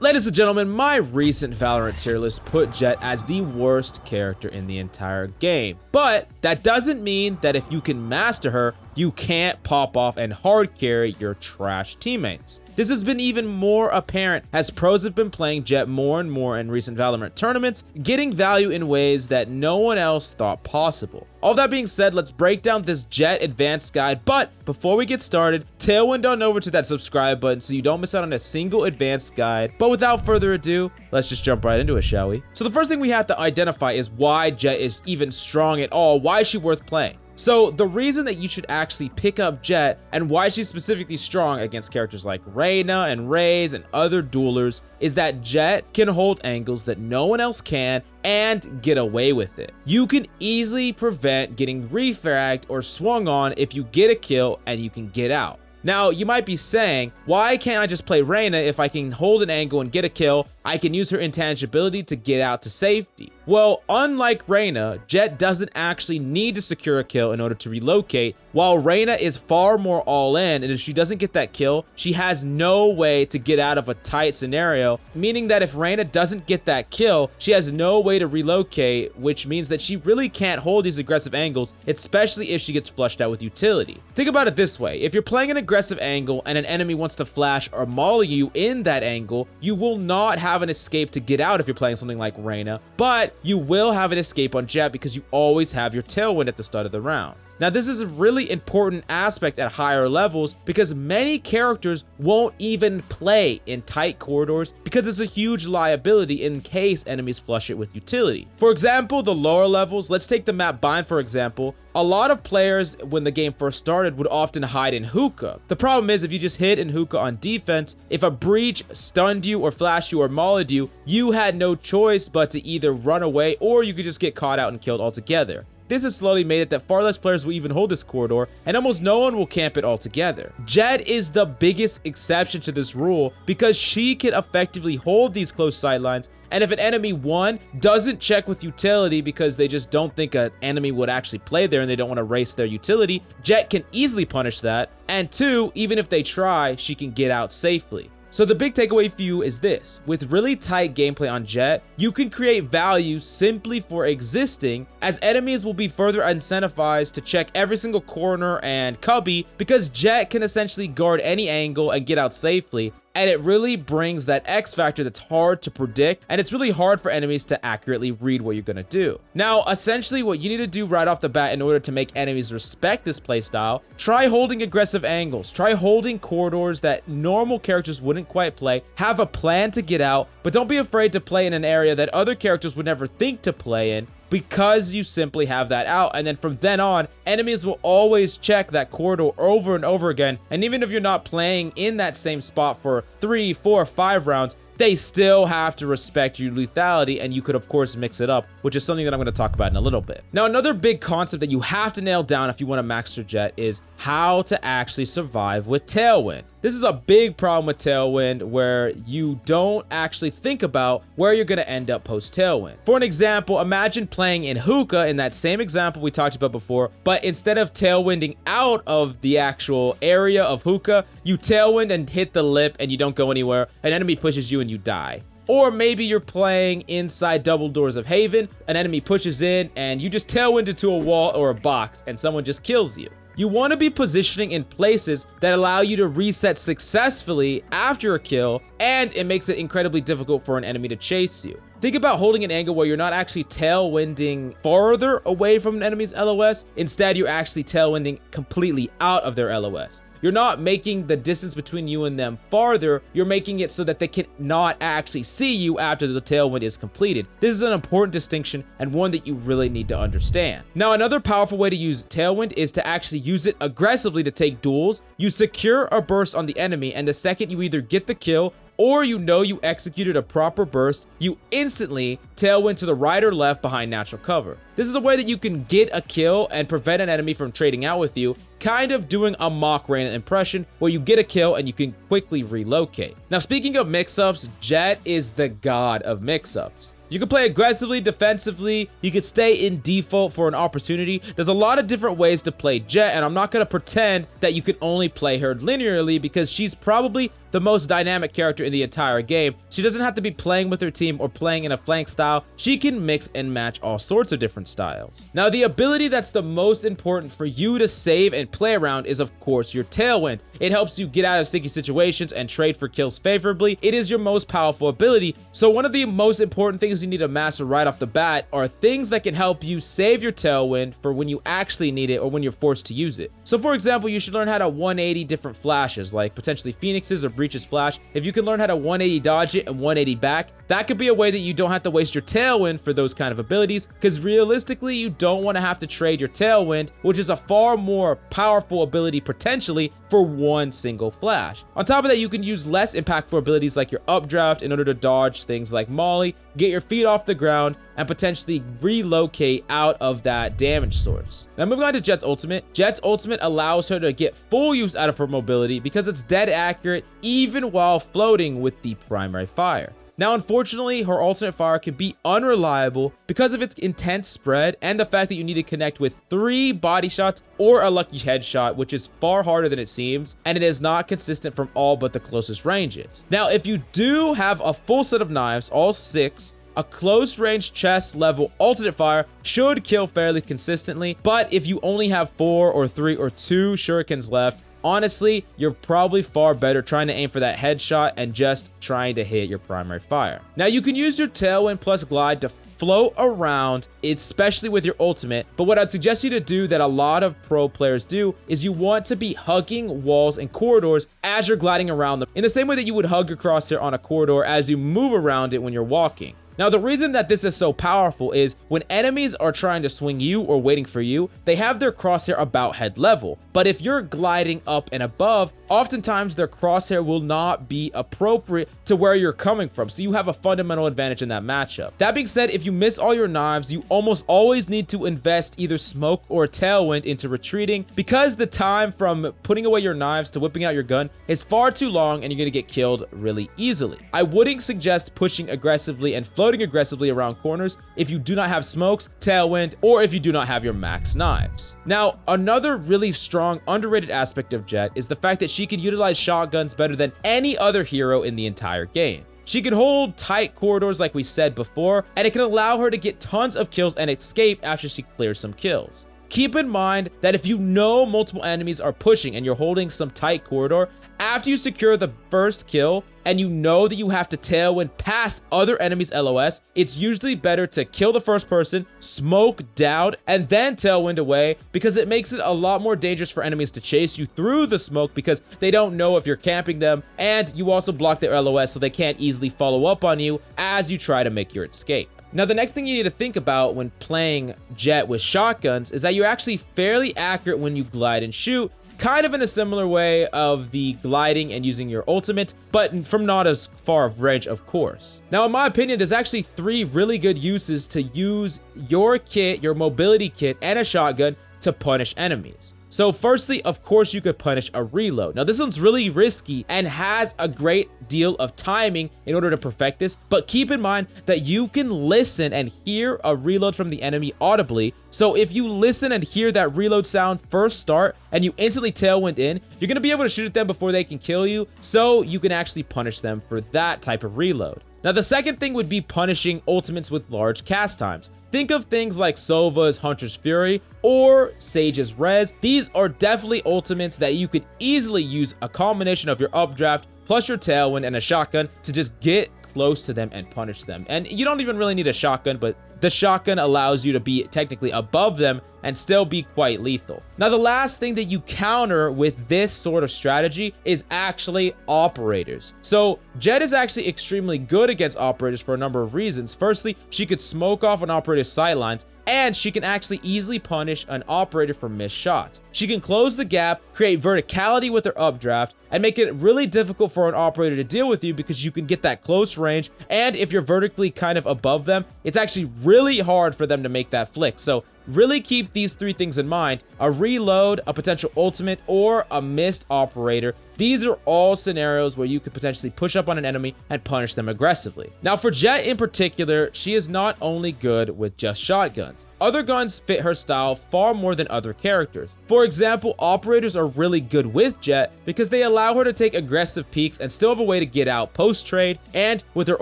Ladies and gentlemen, my recent Valorant tier list put JETT as the worst character in the entire game. But that doesn't mean that if you can master her, you can't pop off and hard carry your trash teammates. This has been even more apparent as pros have been playing JETT more and more in recent Valorant tournaments, getting value in ways that no one else thought possible. All that being said, let's break down this JETT advanced guide, but before we get started, tailwind on over to that subscribe button so you don't miss out on a single advanced guide. But without further ado, let's just jump right into it, shall we? So the first thing we have to identify is why JETT is even strong at all. Why is she worth playing? So the reason that you should actually pick up JETT and why she's specifically strong against characters like Reyna and Raze and other duelers is that JETT can hold angles that no one else can and get away with it. You can easily prevent getting refragged or swung on if you get a kill and you can get out. Now, you might be saying, why can't I just play Reyna if I can hold an angle and get a kill? I can use her intangibility to get out to safety. Well, unlike Reyna, JETT doesn't actually need to secure a kill in order to relocate, while Reyna is far more all in, and if she doesn't get that kill, she has no way to get out of a tight scenario, meaning that if Reyna doesn't get that kill, she has no way to relocate, which means that she really can't hold these aggressive angles, especially if she gets flushed out with utility. Think about it this way, if you're playing an aggressive angle and an enemy wants to flash or molly you in that angle, you will not have an escape to get out if you're playing something like Reyna, but you will have an escape on JETT because you always have your tailwind at the start of the round. Now, this is a really important aspect at higher levels because many characters won't even play in tight corridors because it's a huge liability in case enemies flush it with utility. For example, the lower levels, let's take the map Bind for example. A lot of players, when the game first started, would often hide in hookah. The problem is, if you just hid in hookah on defense, if a breach stunned you or flashed you or mauled you, you had no choice but to either run away or you could just get caught out and killed altogether. This has slowly made it that far less players will even hold this corridor, and almost no one will camp it altogether. JETT is the biggest exception to this rule because she can effectively hold these close sidelines, and if an enemy, one, doesn't check with utility because they just don't think an enemy would actually play there and they don't want to race their utility, JETT can easily punish that, and two, even if they try, she can get out safely. So the big takeaway for you is this: with really tight gameplay on JETT, you can create value simply for existing, as enemies will be further incentivized to check every single corner and cubby because JETT can essentially guard any angle and get out safely. And it really brings that X factor that's hard to predict, and it's really hard for enemies to accurately read what you're gonna do. Now, essentially what you need to do right off the bat in order to make enemies respect this playstyle, try holding aggressive angles, try holding corridors that normal characters wouldn't quite play, have a plan to get out, but don't be afraid to play in an area that other characters would never think to play in, because you simply have that out, and then from then on, enemies will always check that corridor over and over again, and even if you're not playing in that same spot for 3, 4, 5 rounds, they still have to respect your lethality, and you could of course mix it up, which is something that I'm going to talk about in a little bit. Now, another big concept that you have to nail down if you want to master JETT is how to actually survive with tailwind. This is a big problem with tailwind where you don't actually think about where you're going to end up post tailwind. For an example, imagine playing in hookah in that same example we talked about before, but instead of tailwinding out of the actual area of hookah, you tailwind and hit the lip and you don't go anywhere. An enemy pushes you and you die. Or maybe you're playing inside double doors of Haven, an enemy pushes in and you just tailwind into a wall or a box and someone just kills you. You want to be positioning in places that allow you to reset successfully after a kill, and it makes it incredibly difficult for an enemy to chase you. Think about holding an angle where you're not actually tailwinding farther away from an enemy's LOS. Instead, you're actually tailwinding completely out of their LOS. You're not making the distance between you and them farther, you're making it so that they cannot actually see you after the tailwind is completed. This is an important distinction and one that you really need to understand. Now, another powerful way to use tailwind is to actually use it aggressively to take duels. You secure a burst on the enemy, and the second you either get the kill or you know you executed a proper burst, you instantly tailwind to the right or left behind natural cover. This is a way that you can get a kill and prevent an enemy from trading out with you, kind of doing a mock Reyna impression where you get a kill and you can quickly relocate. Now, speaking of mix-ups, JETT is the god of mix-ups. You can play aggressively, defensively, you could stay in default for an opportunity. There's a lot of different ways to play JETT, and I'm not going to pretend that you can only play her linearly because she's probably the most dynamic character in the entire game. She doesn't have to be playing with her team or playing in a flank style. She can mix and match all sorts of different styles. Now, the ability that's the most important for you to save and play around is, of course, your TAILWInd. It helps you get out of sticky situations and trade for kills favorably. It is your most powerful ability, so one of the most important things you need to master right off the bat are things that can help you save your TAILWInd for when you actually need it or when you're forced to use it. So for example, you should learn how to 180 different flashes, like potentially Phoenix's or Breach's flash. If you can learn how to 180 dodge it and 180 back, that could be a way that you don't have to waste your TAILWInd for those kind of abilities, because realistically, you don't want to have to trade your TAILWInd, which is a far more powerful ability potentially, for one single flash. On top of that, you can use less impactful abilities like your updraft in order to dodge things like Molly, get your feet off the ground, and potentially relocate out of that damage source. Now moving on to Jett's ultimate. Jett's ultimate allows her to get full use out of her mobility because it's dead accurate even while floating with the primary fire. Now, unfortunately, her alternate fire can be unreliable because of its intense spread and the fact that you need to connect with 3 body shots or a lucky headshot, which is far harder than it seems, and it is not consistent from all but the closest ranges. Now, if you do have a full set of knives, all 6, a close range chest level alternate fire should kill fairly consistently, but if you only have 4 or 3 or 2 shurikens left, honestly, you're probably far better trying to aim for that headshot and just trying to hit your primary fire. Now, you can use your TAILWInd plus glide to float around, especially with your ultimate, but what I'd suggest you to do that a lot of pro players do is you want to be hugging walls and corridors as you're gliding around them, in the same way that you would hug your crosshair on a corridor as you move around it when you're walking. Now, the reason that this is so powerful is when enemies are trying to swing you or waiting for you, they have their crosshair about head level. But if you're gliding up and above, oftentimes their crosshair will not be appropriate to where you're coming from. So you have a fundamental advantage in that matchup. That being said, if you miss all your knives, you almost always need to invest either smoke or TAILWInd into retreating, because the time from putting away your knives to whipping out your gun is far too long and you're going to get killed really easily. I wouldn't suggest pushing aggressively and floating aggressively around corners if you do not have smokes, TAILWInd, or if you do not have your max knives. Now, another really strong, underrated aspect of Jett is the fact that she can utilize shotguns better than any other hero in the entire game. She can hold tight corridors like we said before, and it can allow her to get tons of kills and escape after she clears some kills. Keep in mind that if you know multiple enemies are pushing and you're holding some tight corridor, after you secure the first kill and you know that you have to TAILWInd past other enemies' LOS, it's usually better to kill the first person, smoke down, and then TAILWInd away, because it makes it a lot more dangerous for enemies to chase you through the smoke because they don't know if you're camping them, and you also block their LOS so they can't easily follow up on you as you try to make your escape. Now, the next thing you need to think about when playing Jett with shotguns is that you're actually fairly accurate when you glide and shoot, kind of in a similar way of the gliding and using your ultimate, but from not as far of range, of course. Now, in my opinion, there's actually 3 really good uses to use your kit, your mobility kit, and a shotgun to punish enemies. So firstly, of course, you could punish a reload. Now, this one's really risky and has a great deal of timing in order to perfect this, but keep in mind that you can listen and hear a reload from the enemy audibly. So if you listen and hear that reload sound first start and you instantly TAILWInd in, you're going to be able to shoot at them before they can kill you, so you can actually punish them for that type of reload. Now, the second thing would be punishing ultimates with large cast times. Think of things like Sova's Hunter's Fury or Sage's Res. These are definitely ultimates that you could easily use a combination of your updraft plus your TAILWInd and a shotgun to just get close to them and punish them. And you don't even really need a shotgun, but the shotgun allows you to be technically above them and still be quite lethal. Now, the last thing that you counter with this sort of strategy is actually operators. So Jett is actually extremely good against operators for a number of reasons. Firstly, she could smoke off an operator's sightlines, and she can actually easily punish an operator for missed shots. She can close the gap, create verticality with her updraft, and make it really difficult for an operator to deal with you because you can get that close range, and if you're vertically kind of above them, it's actually really hard for them to make that flick. So Really keep these 3 things in mind: a reload, a potential ultimate, or a missed operator. These are all scenarios where you could potentially push up on an enemy and punish them aggressively. Now for Jett in particular, she is not only good with just shotguns. Other guns fit her style far more than other characters. For example, operators are really good with Jett because they allow her to take aggressive peeks and still have a way to get out post-trade, and with her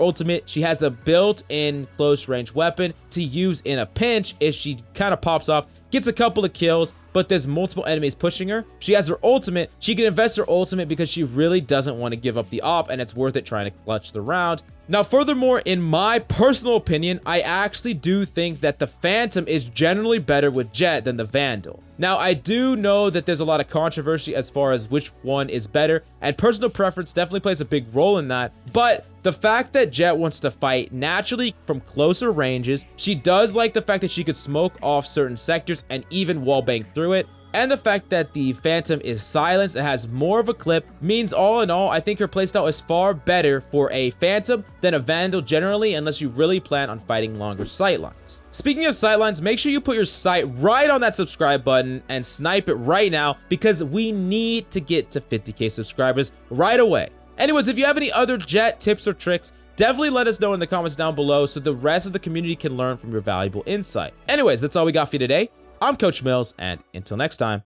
ultimate, she has a built-in close-range weapon to use in a pinch if she kind of pops off, gets a couple of kills, but there's multiple enemies pushing her. She has her ultimate. She can invest her ultimate because she really doesn't want to give up the op, and it's worth it trying to clutch the round. Now, furthermore, in my personal opinion, I actually do think that the Phantom is generally better with Jett than the Vandal. Now, I do know that there's a lot of controversy as far as which one is better, and personal preference definitely plays a big role in that, but the fact that Jett wants to fight naturally from closer ranges, she does like the fact that she could smoke off certain sectors and even wallbang through it, and the fact that the Phantom is silenced and has more of a clip means, all in all, I think her playstyle is far better for a Phantom than a Vandal generally, unless you really plan on fighting longer sightlines. Speaking of sightlines, make sure you put your sight right on that subscribe button and snipe it right now, because we need to get to 50k subscribers right away. Anyways, if you have any other Jett tips or tricks, definitely let us know in the comments down below so the rest of the community can learn from your valuable insight. Anyways, that's all we got for you today. I'm Coach Mills, and until next time.